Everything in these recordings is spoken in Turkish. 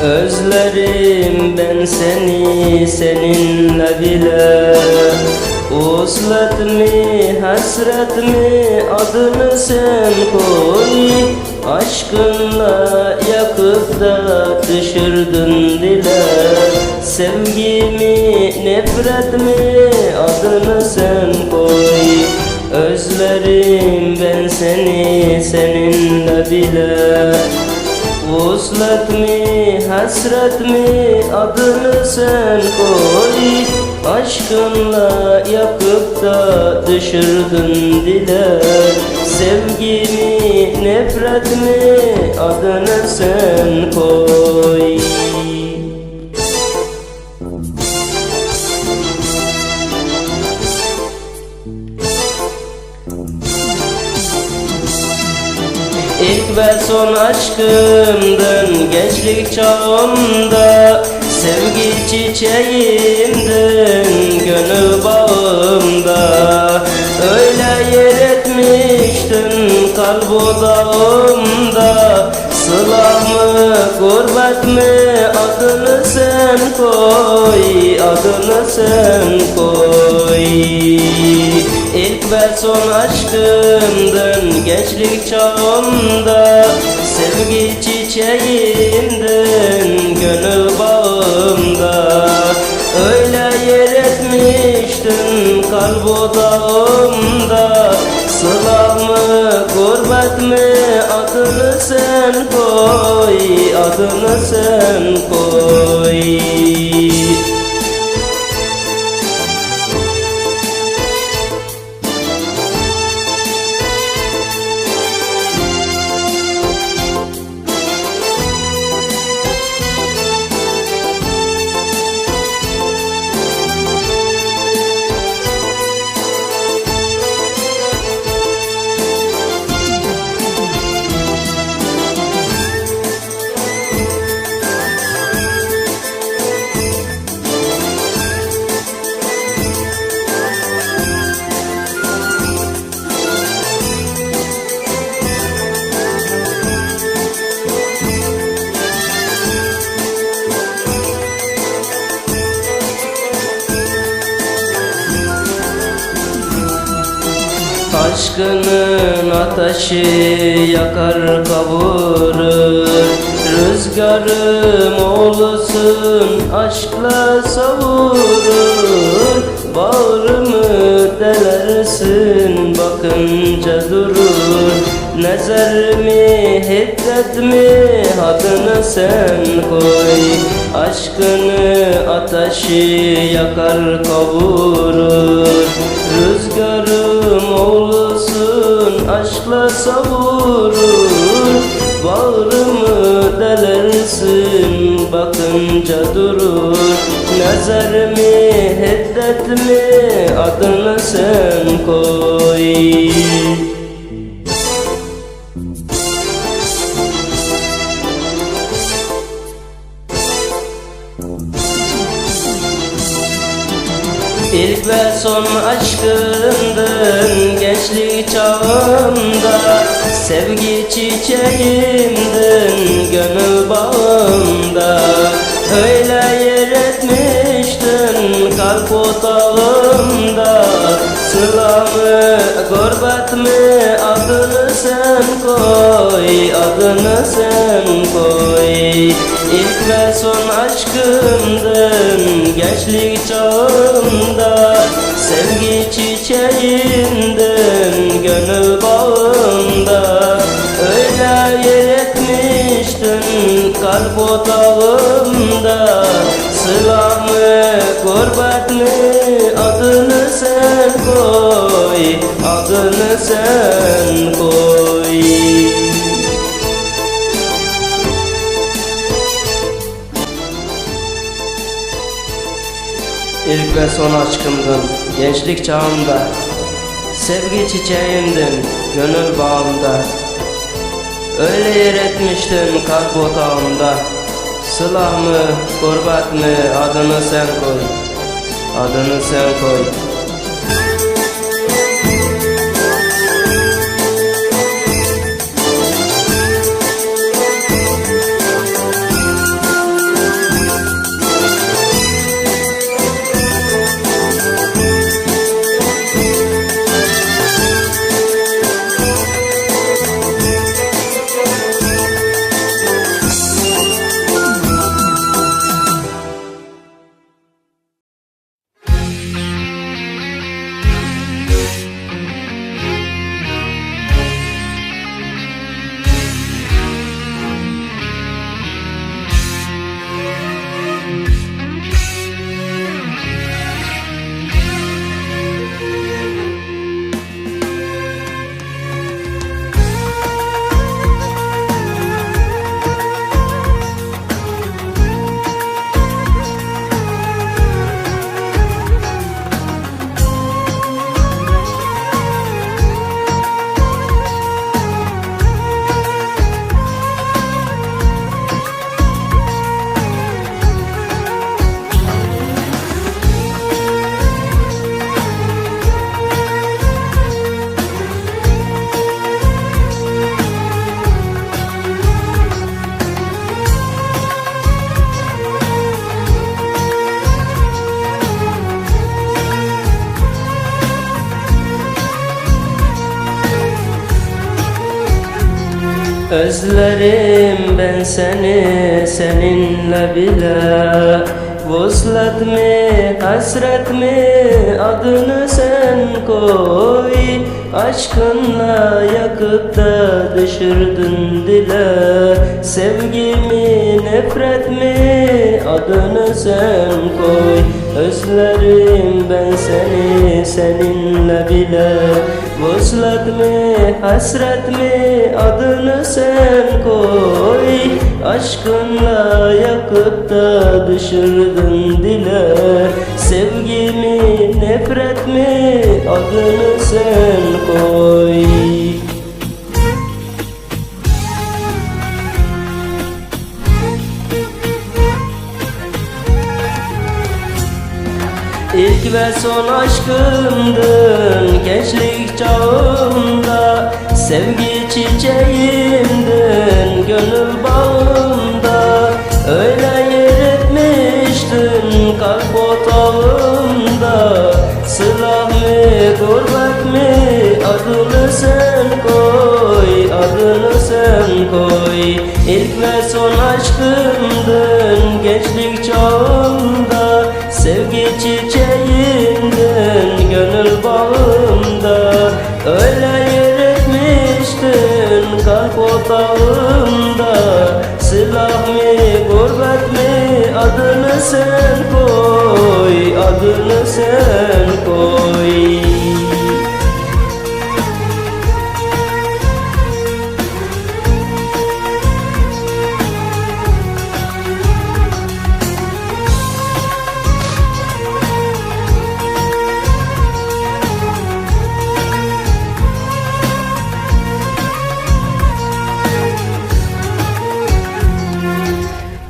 Özlerim ben seni seninle bile. Uslat mi hasret mi adını sen koy. Aşkınla yakıp da düşürdün dile. Sevgimi nefret mi adını sen koy. Özlerim ben seni seninle bile. Vuslat mi hasret mi adını sen koy. Aşkınla yakıp da düşürdün dile. Sevgimi nefret mi adını sen koy. İlk ve son aşkımdın gençlik çağımda. Sevgi çiçeğimdin gönül bağımda. Öyle yer etmiştin kalp odağımda. Sılamı gurbet mi adını sen koy. Adını sen koy. İlk ve son aşkımdın gençlik çağımda. Sevgi çiçeğimdin gönül bağımda. Öyle yer etmiştin kalp odağımda. Sılamı gurbet mi adını sen koy. Adını sen koy. Aşkının ateşi yakar kavurur. Rüzgarım oğlusun aşkla savurur. Bağrımı delersin bakınca durur. Nezer mi hiddet mi adını sen koy. Aşkını ateşi yakar kavurur. Rüzgarım oğlusun aşkla savurur. Bağrımı delersin bakınca durur. Nezer mi hiddet mi adını sen koy. İlk ve son aşkımdın gençlik çağımda. Sevgi çiçeğimdin gönül bağımda. Öyle yer etmiştin kalp otağımda. Sılamı gurbet mi adını sen koy. Adını sen koy. İlk ve son aşkımdın gençlik çağımda. Sevgi çiçeğimdin gönül bağımda. Öyle yer etmiştin kalp otağımda. Sılamı gurbet mi adını sen koy. Adını sen koy. İlk ve son aşkımdın gençlik çağımda. Sevgi çiçeğimdin gönül bağımda. Öyle yer etmiştin kalp otağımda. Sılah mı gurbet mi adını sen koy. Adını sen koy. Özlerim ben seni seninle bile, vuslat mi hasret mi adını sen koy. Aşkınla yakıp da düşürdün dile, sevgimi nefret mi adını sen koy. Özlerim ben seni seninle bile, vuslat mi hasret mi adını sen koy. Aşkınla yakıp da düşürdün dile, sevgimi nefret mi adını sen koy. İlk ve son aşkımdın gençlik çağımda, sevgi çiçeğimdin gönül bağımda. Öyle yer etmiştin kalp otağımda, sılah mı gurbet mi adını sen koy, adını sen koy. İlk ve son aşkımdın gençlik çağımda, sevgi çiçeğimdin gönül bağımda. Öyle yer etmiştin kalp otağımda, silah mı gurbet mi adını sen koy, adını sen koy.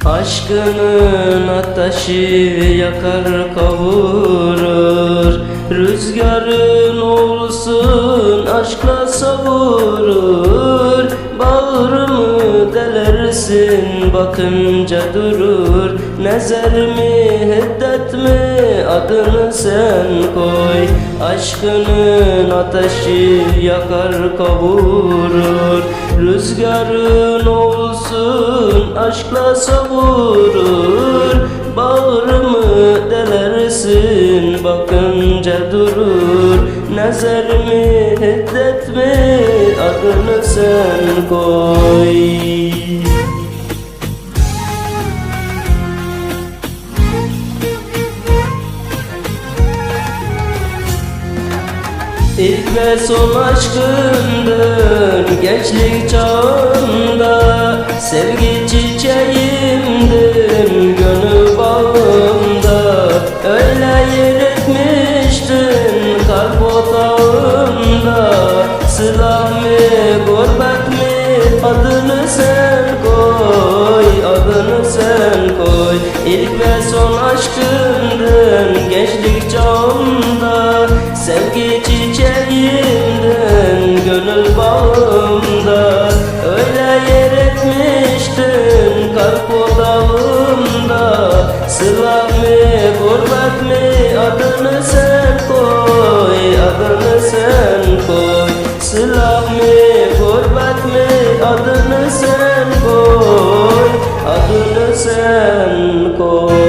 Aşkının ateşi yakar kavurur, rüzgarın olsun aşkla savurur. Bağrımı delersin bakınca durur, nezer mi hiddet mi adını sen koy. Aşkının ateşi yakar kavurur, rüzgarın olsun aşkla savurur. Bağrımı delersin bakınca durur, nezer mi hiddet mi adını sen koy. İlk ve son aşkımdın gençlik çağımda, sevgi çiçeğimdin gönül bağımda. Öyle yer etmiştin kalp otağımda, sılah mı gurbet mi adını sen koy, adını sen koy. İlk ve son aşkımdın gençlik çağımda, sevgi çiçeğimdin gönül bağımda. Öyle yer etmiştin kalp odağımda, sılah mı gurbet mi adını sen koy, adını sen koy. Sılah mı gurbet mi adını sen koy, adını sen koy.